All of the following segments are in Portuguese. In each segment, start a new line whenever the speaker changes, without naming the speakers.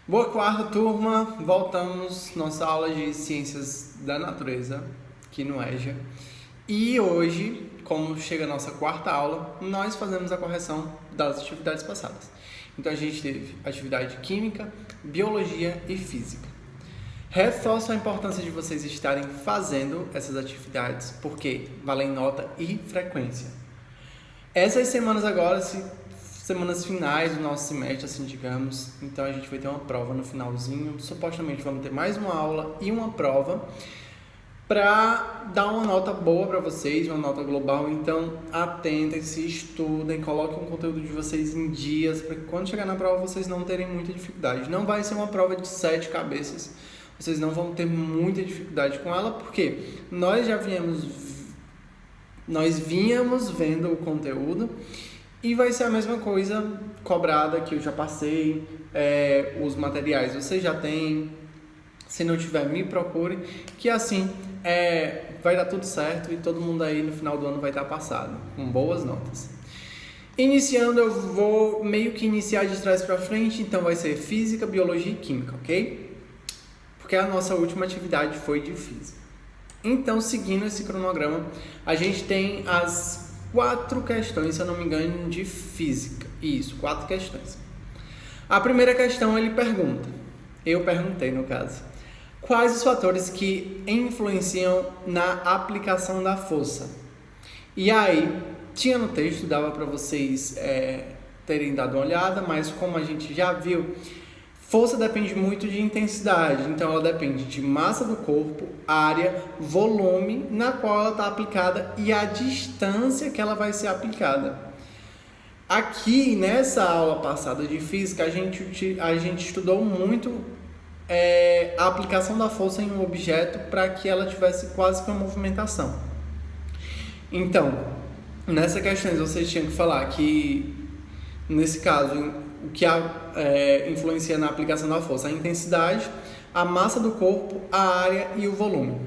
Boa quarta, turma. Voltamos nossa aula de Ciências da Natureza, aqui no EJA. E hoje, como chega a nossa quarta aula, nós fazemos a correção das atividades passadas. Então a gente teve atividade de Química, Biologia e Física. Reforço a importância de vocês estarem fazendo essas atividades, porque valem nota e frequência. Essas semanas agora, semanas finais do nosso semestre, assim digamos, então a gente vai ter uma prova no finalzinho, supostamente vamos ter mais uma aula e uma prova para dar uma nota boa para vocês, uma nota global. Então atentem-se, estudem, coloquem o conteúdo de vocês em dias, para que quando chegar na prova vocês não terem muita dificuldade. Não vai ser uma prova de 7 cabeças, vocês não vão ter muita dificuldade com ela, porque nós vínhamos vendo o conteúdo. E vai ser a mesma coisa cobrada que eu já passei, os materiais você já tem, se não tiver me procure, que assim vai dar tudo certo e todo mundo aí no final do ano vai estar passado, com boas notas. Iniciando, eu vou meio que iniciar de trás para frente, então vai ser Física, Biologia e Química, ok? Porque a nossa última atividade foi de Física. Então, seguindo esse cronograma, a gente tem as 4 questões, se eu não me engano, de Física. Isso, 4 questões. A primeira questão ele pergunta, eu perguntei no caso, quais os fatores que influenciam na aplicação da força? E aí, tinha no texto, dava para vocês terem dado uma olhada, mas como a gente já viu, força depende muito de intensidade, então ela depende de massa do corpo, área, volume na qual ela está aplicada e a distância que ela vai ser aplicada. Aqui, nessa aula passada de Física, a gente estudou muito a aplicação da força em um objeto para que ela tivesse quase que uma movimentação. Então, nessas questões vocês tinham que falar que, nesse caso, o que influencia na aplicação da força? A intensidade, a massa do corpo, a área e o volume.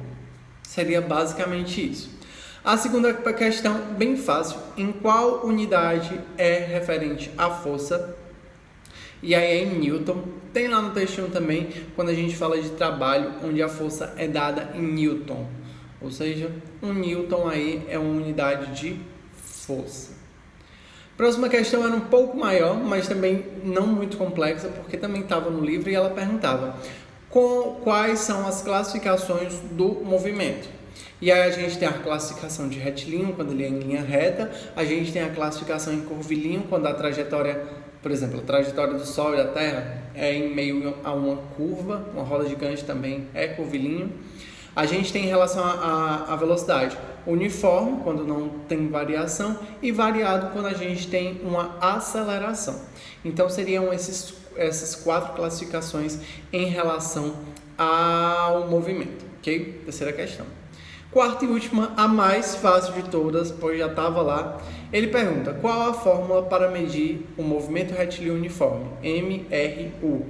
Seria basicamente isso. A segunda questão, bem fácil. Em qual unidade é referente à força? E aí é em Newton. Tem lá no textinho também, quando a gente fala de trabalho, onde a força é dada em Newton. Ou seja, um Newton aí é uma unidade de força. Próxima questão era um pouco maior, mas também não muito complexa, porque também estava no livro e ela perguntava quais são as classificações do movimento. E aí a gente tem a classificação de retilíneo, quando ele é em linha reta, a gente tem a classificação em curvilíneo, quando a trajetória, por exemplo, a trajetória do Sol e da Terra é em meio a uma curva, uma roda gigante também é curvilíneo. A gente tem em relação à velocidade, uniforme, quando não tem variação, e variado quando a gente tem uma aceleração. Então, seriam essas 4 classificações em relação ao movimento, ok? Terceira questão. Quarta e última, a mais fácil de todas, pois já estava lá. Ele pergunta, qual a fórmula para medir o movimento retilíneo uniforme? MRU.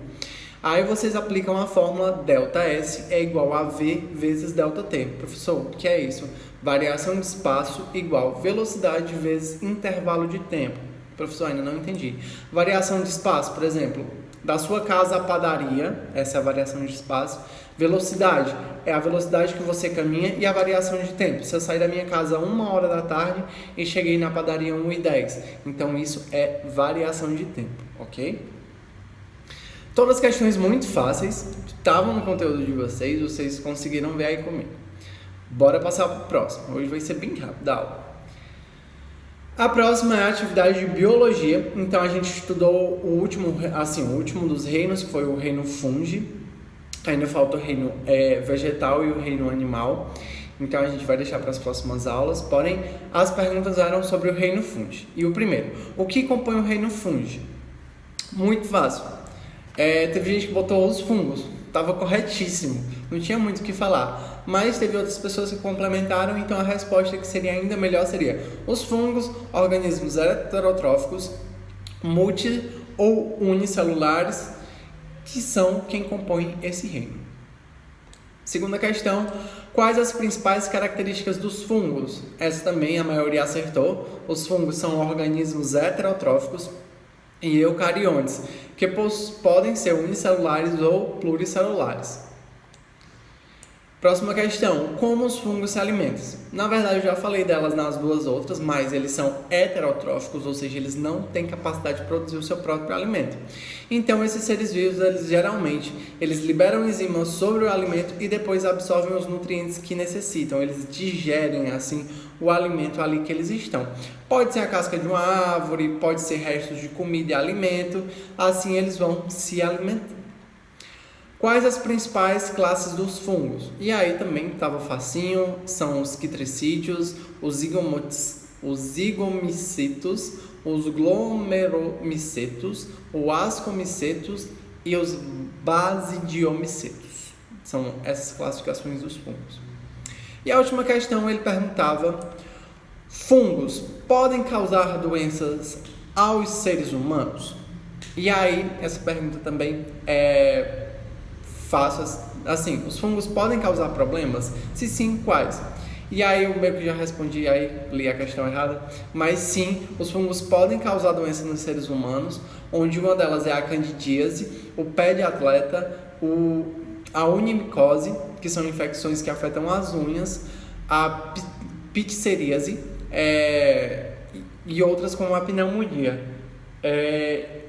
Aí vocês aplicam a fórmula ΔS é igual a V vezes ΔT. Professor, o que é isso? Variação de espaço igual velocidade vezes intervalo de tempo. Professor, ainda não entendi. Variação de espaço, por exemplo, da sua casa à padaria, essa é a variação de espaço. Velocidade é a velocidade que você caminha e a variação de tempo. Se eu sair da minha casa 1h da tarde e cheguei na padaria 1h10. Então isso é variação de tempo, ok? Todas as questões muito fáceis, estavam no conteúdo de vocês conseguiram ver aí comigo. Bora passar para o próximo, hoje vai ser bem rápido a aula. A próxima é a atividade de Biologia, então a gente estudou o último dos reinos, que foi o reino Fungi, ainda falta o reino vegetal e o reino animal, então a gente vai deixar para as próximas aulas, porém as perguntas eram sobre o reino Fungi. E o primeiro, o que compõe o reino Fungi? Muito fácil. Teve gente que botou os fungos, estava corretíssimo, não tinha muito o que falar, mas teve outras pessoas que complementaram, então a resposta que seria ainda melhor seria os fungos, organismos heterotróficos, multi ou unicelulares, que são quem compõe esse reino. Segunda questão, quais as principais características dos fungos? Essa também a maioria acertou, os fungos são organismos heterotróficos, e eucariontes, que podem ser unicelulares ou pluricelulares. Próxima questão, como os fungos se alimentam? Na verdade, eu já falei delas nas duas outras, mas eles são heterotróficos, ou seja, eles não têm capacidade de produzir o seu próprio alimento. Então, esses seres vivos, eles liberam enzimas sobre o alimento e depois absorvem os nutrientes que necessitam. Eles digerem, assim, o alimento ali que eles estão. Pode ser a casca de uma árvore, pode ser restos de comida e alimento, assim eles vão se alimentando. Quais as principais classes dos fungos? E aí também estava facinho, são os quitricídeos, os zigomycetos, os glomerulomicetos, os ascomicetos e os basidiomicetos. São essas classificações dos fungos. E a última questão, ele perguntava: fungos podem causar doenças aos seres humanos? E aí, essa pergunta também fácil, assim, os fungos podem causar problemas? Se sim, quais? E aí eu meio que já respondi, aí li a questão errada, mas sim, os fungos podem causar doenças nos seres humanos, onde uma delas é a candidíase, o pé de atleta, a unimicose, que são infecções que afetam as unhas, a pticeríase e outras como a pneumonia.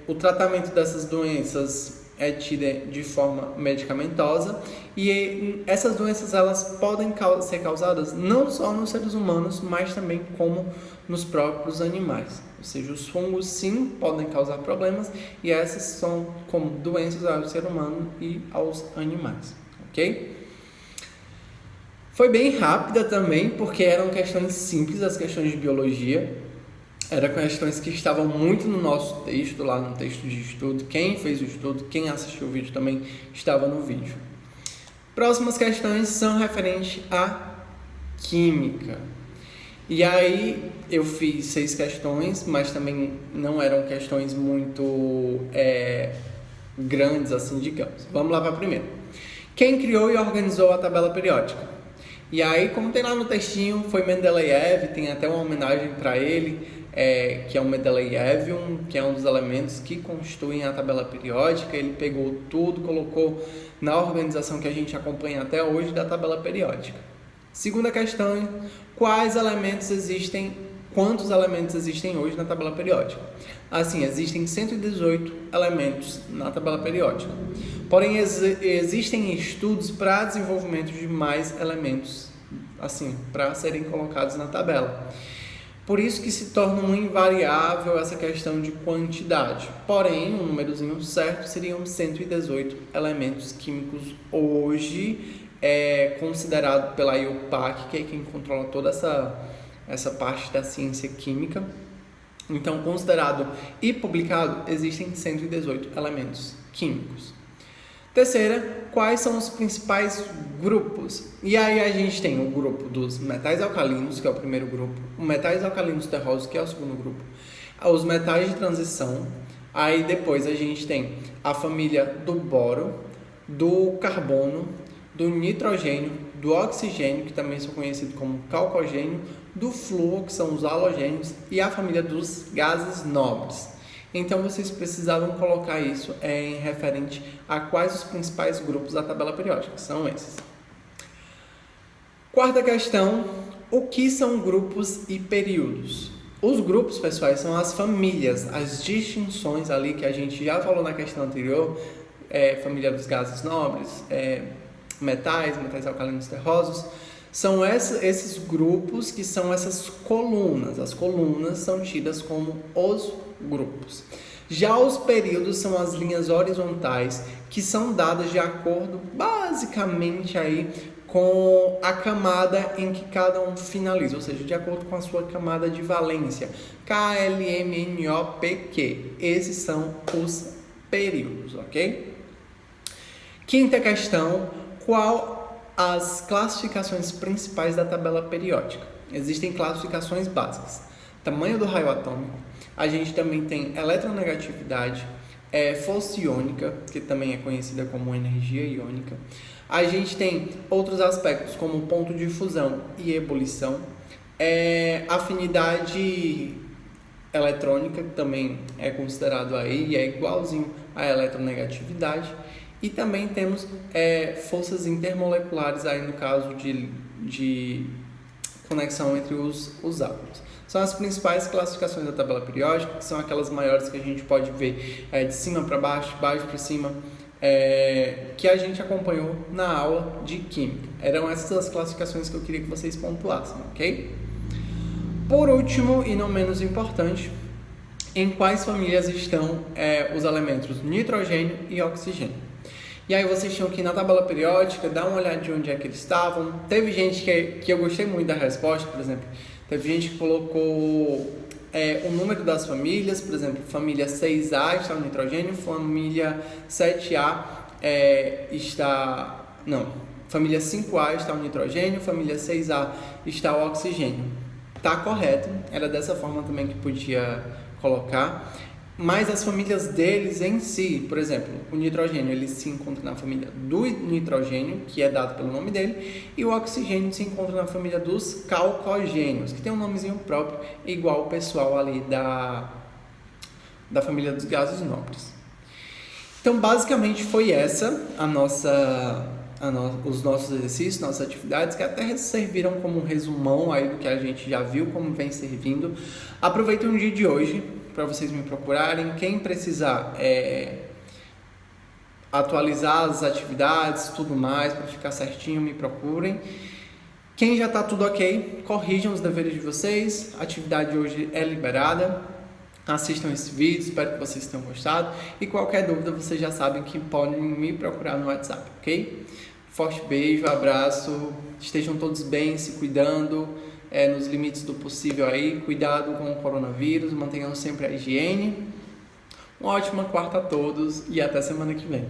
O tratamento dessas doenças é tida de forma medicamentosa e essas doenças elas podem ser causadas não só nos seres humanos, mas também como nos próprios animais. Ou seja, os fungos sim podem causar problemas e essas são como doenças ao ser humano e aos animais, ok? Foi bem rápida também, porque eram questões simples, as questões de biologia. Eram questões que estavam muito no nosso texto, lá no texto de estudo. Quem fez o estudo, quem assistiu o vídeo também estava no vídeo. Próximas questões são referentes à química. E aí eu fiz 6 questões, mas também não eram questões muito grandes, assim, digamos. Vamos lá para a primeira. Quem criou e organizou a tabela periódica? E aí, como tem lá no textinho, foi Mendeleev, tem até uma homenagem para ele, que é o Mendeleevium, que é um dos elementos que constituem a tabela periódica. Ele pegou tudo, colocou na organização que a gente acompanha até hoje da tabela periódica. Segunda questão, quantos elementos existem hoje na tabela periódica? Assim, existem 118 elementos na tabela periódica. Porém, existem estudos para desenvolvimento de mais elementos, assim, para serem colocados na tabela. Por isso que se torna um invariável essa questão de quantidade. Porém, um númerozinho certo seriam 118 elementos químicos hoje, considerado pela IUPAC, que é quem controla toda essa parte da ciência química. Então, considerado e publicado, existem 118 elementos químicos. Terceira, quais são os principais grupos? E aí a gente tem o grupo dos metais alcalinos, que é o primeiro grupo, os metais alcalinos terrosos, que é o segundo grupo, os metais de transição. Aí depois a gente tem a família do boro, do carbono, do nitrogênio, do oxigênio, que também são conhecidos como calcogênio, do flúor, que são os halogênios, e a família dos gases nobres. Então, vocês precisavam colocar isso em referente a quais os principais grupos da tabela periódica. São esses. Quarta questão, o que são grupos e períodos? Os grupos, pessoais, são as famílias, as distinções ali que a gente já falou na questão anterior, família dos gases nobres, metais alcalinos terrosos. São esses grupos que são essas colunas. As colunas são tidas como os grupos. Já os períodos são as linhas horizontais que são dadas de acordo basicamente aí com a camada em que cada um finaliza, ou seja, de acordo com a sua camada de valência. K, L, M, N, O, P, Q. Esses são os períodos, ok? Quinta questão, qual as classificações principais da tabela periódica? Existem classificações básicas. Tamanho do raio atômico. A gente também tem eletronegatividade, força iônica, que também é conhecida como energia iônica. A gente tem outros aspectos, como ponto de fusão e ebulição. Afinidade eletrônica, que também é considerado aí, é igualzinho à eletronegatividade. E também temos forças intermoleculares aí no caso de conexão entre os átomos. São as principais classificações da tabela periódica, que são aquelas maiores que a gente pode ver de cima para baixo, baixo para cima, que a gente acompanhou na aula de Química. Eram essas as classificações que eu queria que vocês pontuassem, ok? Por último, e não menos importante, em quais famílias estão os elementos nitrogênio e oxigênio? E aí vocês tinham que ir na tabela periódica, dar uma olhada de onde é que eles estavam. Teve gente que eu gostei muito da resposta, por exemplo, teve gente que colocou o número das famílias, por exemplo, família 6A está o nitrogênio, família 7A família 5A está o nitrogênio, família 6A está o oxigênio. Tá correto, era dessa forma também que podia colocar. Mas as famílias deles em si, por exemplo, o nitrogênio ele se encontra na família do nitrogênio, que é dado pelo nome dele, e o oxigênio se encontra na família dos calcogênios, que tem um nomezinho próprio, igual o pessoal ali da família dos gases nobres. Então, basicamente foi essa os nossos exercícios, nossas atividades, que até serviram como um resumão aí do que a gente já viu, como vem servindo. Aproveitem o dia de hoje para vocês me procurarem. Quem precisar atualizar as atividades, tudo mais, para ficar certinho, me procurem. Quem já está tudo ok, corrijam os deveres de vocês. A atividade de hoje é liberada. Assistam esse vídeo, espero que vocês tenham gostado. E qualquer dúvida, vocês já sabem que podem me procurar no WhatsApp, ok? Forte beijo, abraço. Estejam todos bem, se cuidando. Nos limites do possível aí, cuidado com o coronavírus, mantenham sempre a higiene. Uma ótima quarta a todos e até semana que vem.